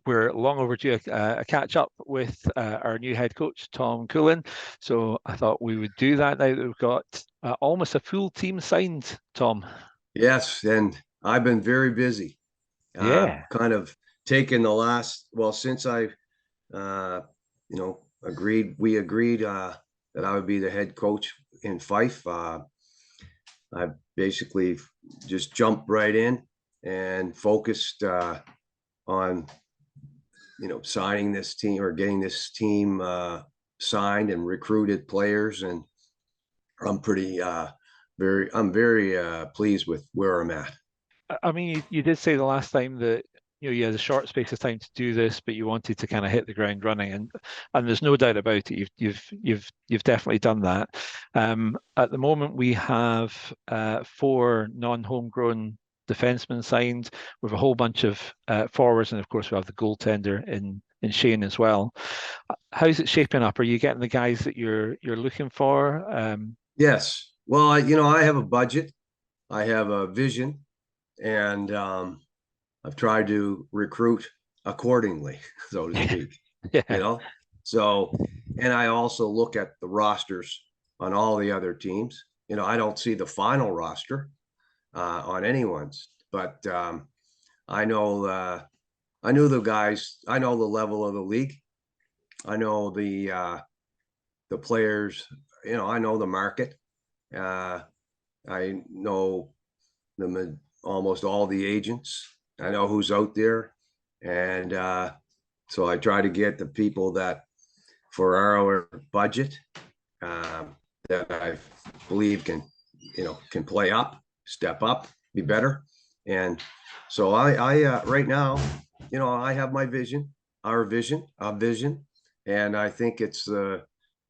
we're long overdue a catch up with our new head coach, Tom Coolen. So I thought we would do that now that we've got almost a full team signed, Tom. Yes, and I've been very busy. Yeah. Kind of taken the last, well, since I, we agreed that I would be the head coach in Fife. I basically just jumped right in and focused on, signing this team or getting this team signed and recruited players. And I'm I'm very pleased with where I'm at. I mean, you did say the last time that you had a short space of time to do this, but you wanted to kind of hit the ground running, and there's no doubt about it. You've definitely done that. At the moment, we have 4 non-homegrown defensemen signed, with a whole bunch of forwards, and of course we have the goaltender in Shane as well. How's it shaping up? Are you getting the guys that you're looking for? Yes. Well, I have a budget, I have a vision, and I've tried to recruit accordingly, so to speak. Yeah. So, and I also look at the rosters on all the other teams. I don't see the final roster on anyone's, but I knew the guys. I know the level of the league. I know the players. I know the market. I know almost all the agents. I know who's out there, and so I try to get the people that, for our budget, that I believe can play up, step up, be better. And so I right now, I have my vision, our vision, and I think it's going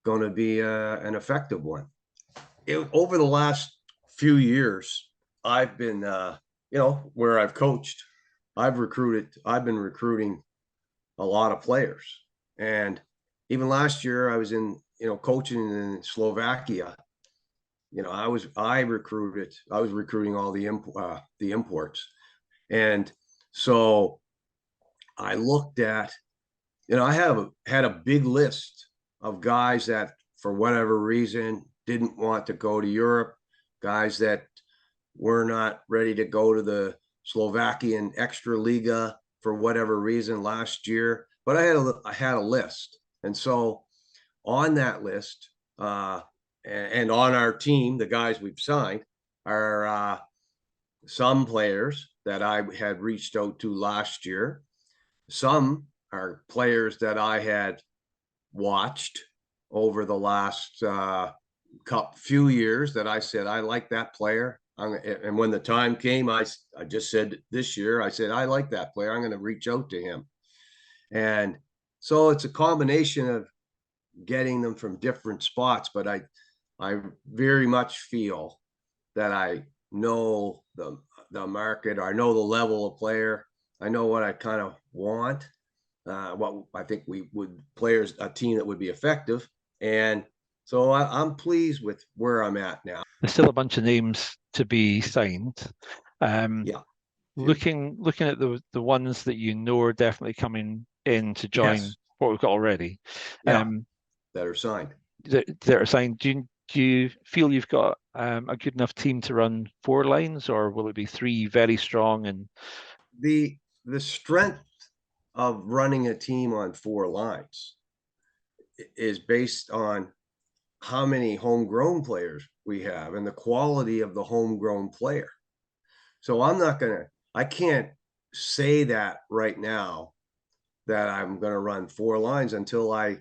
to be an effective one. Over the last few years, I've been, where I've coached, I've been recruiting a lot of players. And even last year, I was coaching in Slovakia. I was recruiting all the imports. And so I looked at, I had a big list of guys that, for whatever reason, didn't want to go to Europe, guys that were not ready to go to the Slovakian Extra Liga for whatever reason last year. But I had a list. And so on that list, and on our team, the guys we've signed are some players that I had reached out to last year. Some are players that I had watched over the last few years that I said, I like that player. And when the time came, I just said this year, I said, I like that player. I'm going to reach out to him. And so it's a combination of getting them from different spots, but I very much feel that I know the market, or I know the level of player. I know what I kind of want, what I think a team that would be effective. And so I'm pleased with where I'm at now. There's still a bunch of names to be signed. Yeah. Looking at the ones that are definitely coming in to join Yes. what we've got already. Yeah. That are signed. That are signed. Do you feel you've got a good enough team to run 4 lines, or will it be 3 very strong? And the strength of running a team on 4 lines is based on how many homegrown players we have and the quality of the homegrown player. So I can't say that right now that I'm going to run 4 lines until I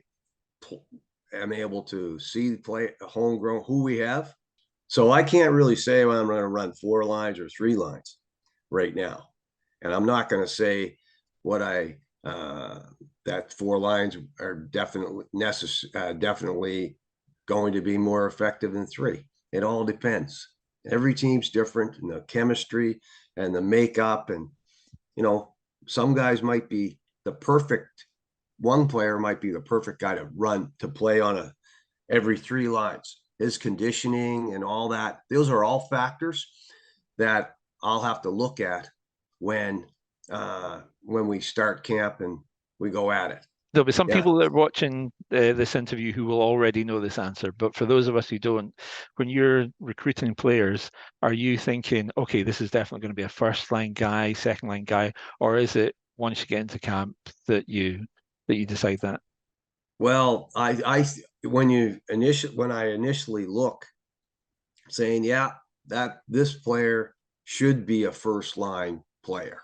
am able to see play homegrown who we have. So I can't really say, well, I'm going to run 4 lines or 3 lines right now. And I'm not going to say what that 4 lines are definitely going to be more effective than 3. It all depends. Every team's different, and the chemistry and the makeup, and some guys might be one player might be the perfect guy to play on every 3 lines. His conditioning and all that, those are all factors that I'll have to look at when when we start camp and we go at it. There'll be some Yeah. people that are watching this interview who will already know this answer, but for those of us who don't, when you're recruiting players, are you thinking, okay, this is definitely going to be a first line guy, second line guy, or is it once you get into camp that you decide that? Well, when I initially look, saying, yeah, that this player should be a first line player.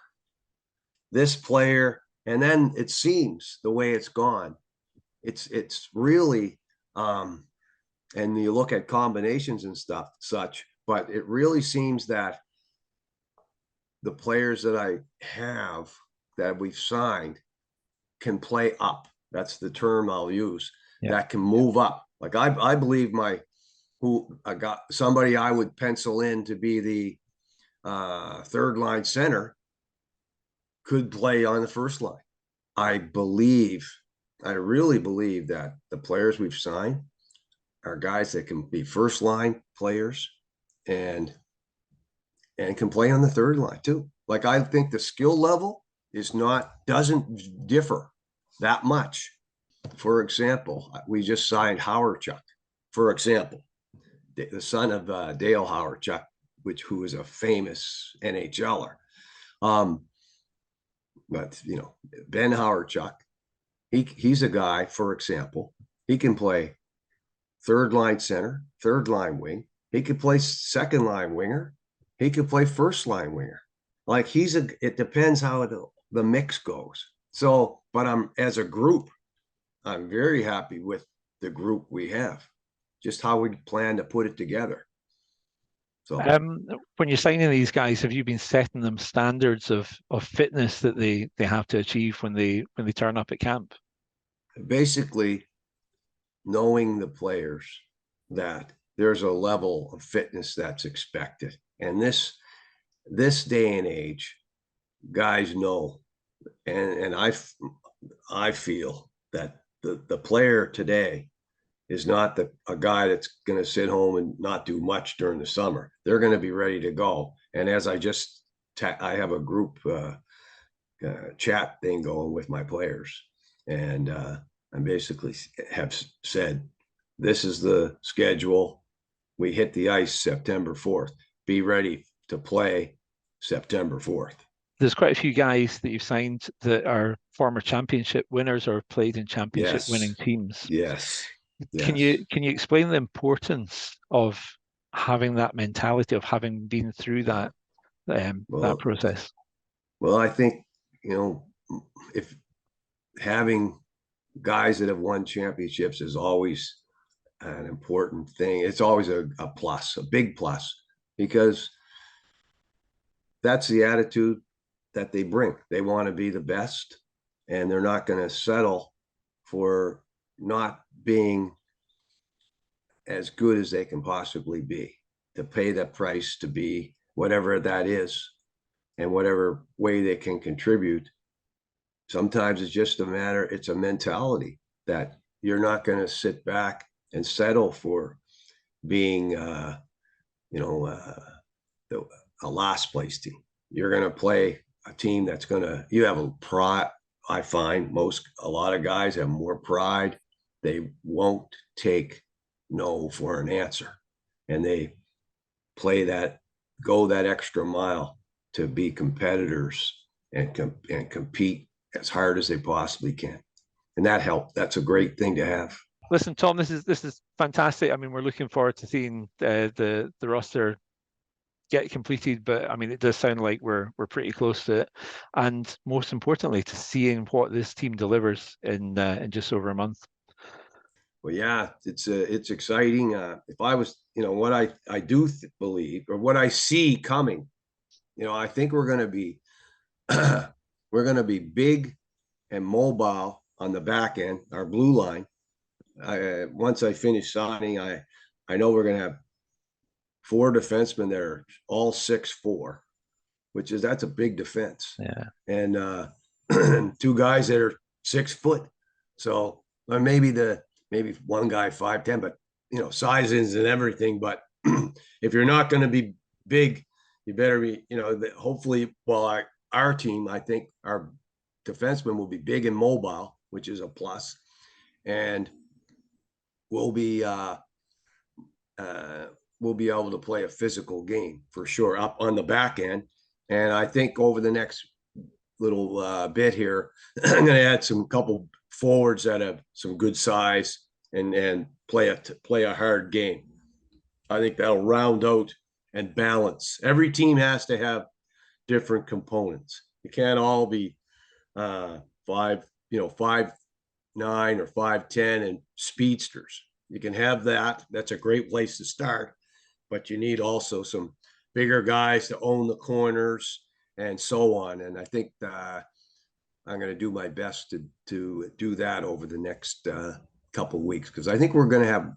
This player, and then it seems the way it's gone, it's really and you look at combinations and stuff such, but it really seems that the players that I have that we've signed can play up. That's the term I'll use. Yeah. That can move up. Like I believe I got somebody I would pencil in to be the third line center could play on the first line. I really believe that the players we've signed are guys that can be first line players and can play on the third line too. Like I think the skill level doesn't differ that much. For example, we just signed Howardchuk, for example, the son of Dale Howardchuk, who is a famous NHLer. But Ben Howardchuk, he's a guy, for example, he can play third line center, third line wing. He could play second line winger. He could play first line winger. Like it depends how the mix goes. So, but as a group, I'm very happy with the group we have, just how we plan to put it together. So when you're signing these guys, have you been setting them standards of fitness that they have to achieve when they turn up at camp? basically, knowing the players that there's a level of fitness that's expected, and this day and age, guys know, and I feel that the player today is not a guy that's going to sit home and not do much during the summer. They're going to be ready to go. And as I have a group chat thing going with my players, and I basically have said, this is the schedule. We hit the ice September 4th. Be ready to play September 4th. There's quite a few guys that you've signed that are former championship winners or played in championship winning teams. Yes. Can you explain the importance of having that mentality of having been through that process? Well, I think if having guys that have won championships is always an important thing. It's always a plus, a big plus, because that's the attitude that they bring. They want to be the best, and they're not going to settle for not being as good as they can possibly be, to pay that price to be whatever that is and whatever way they can contribute. Sometimes it's a mentality that you're not going to sit back and settle for being, a last place team. You're going to play a team that's you have a pride. I find a lot of guys have more pride. They won't take no for an answer, and they go that extra mile to be competitors and compete as hard as they possibly can. And that helped. That's a great thing to have. Listen, Tom, this is fantastic. I mean, we're looking forward to seeing the roster get completed, but I mean, it does sound like we're pretty close to it, and most importantly, to seeing what this team delivers in just over a month. Well, yeah, it's exciting. If I was, what I do believe, or what I see coming, I think we're going to be big and mobile on the back end, our blue line. Once I finish signing, I know we're going to have 4 defensemen that are all 6'4", that's a big defense. Yeah. And 2 guys that are 6 foot. So maybe one guy 5'10", but sizes and everything. But if you're not going to be big, you better be, hopefully, our team, I think our defensemen will be big and mobile, which is a plus, and we'll be able to play a physical game for sure up on the back end. And I think over the next little bit here, I'm going to add some couple forwards that have some good size and play a hard game. I think that'll round out and balance. Every team has to have different components. You can't all be 5'9" or 5'10" and speedsters. You can have that. That's a great place to start, but you need also some bigger guys to own the corners and so on. And I think I'm going to do my best to do that over the next couple of weeks, because I think we're going to have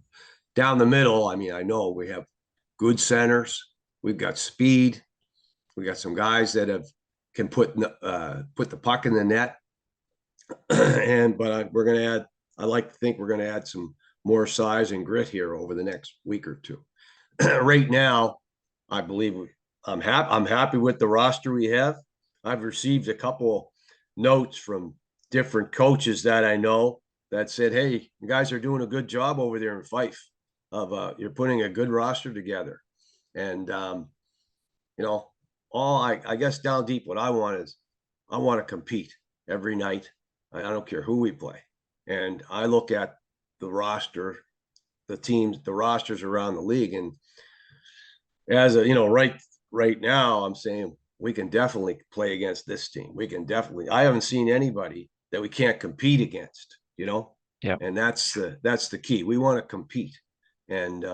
down the middle. I mean, I know we have good centers. We've got speed. We got some guys that can put the puck in the net. But we're going to add. I like to think we're going to add some more size and grit here over the next week or two. Right now, I believe I'm happy with the roster we have. I've received a couple notes from different coaches that I know that said, "Hey, you guys are doing a good job over there in Fife. You're putting a good roster together." And I guess down deep, what I want is I want to compete every night. I don't care who we play, and I look at the roster, the rosters around the league, and as right now, I'm saying we can definitely play against this team. I haven't seen anybody that we can't compete against, Yeah. and that's the key. We want to compete. And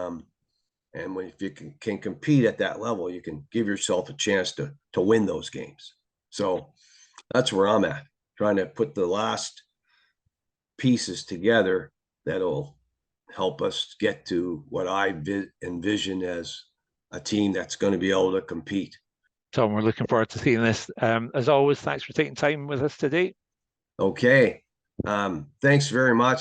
if you can compete at that level, you can give yourself a chance to win those games. So that's where I'm at, trying to put the last pieces together that'll help us get to what I envision as a team that's going to be able to compete. Tom, we're looking forward to seeing this. As always, thanks for taking time with us today. Okay. Thanks very much.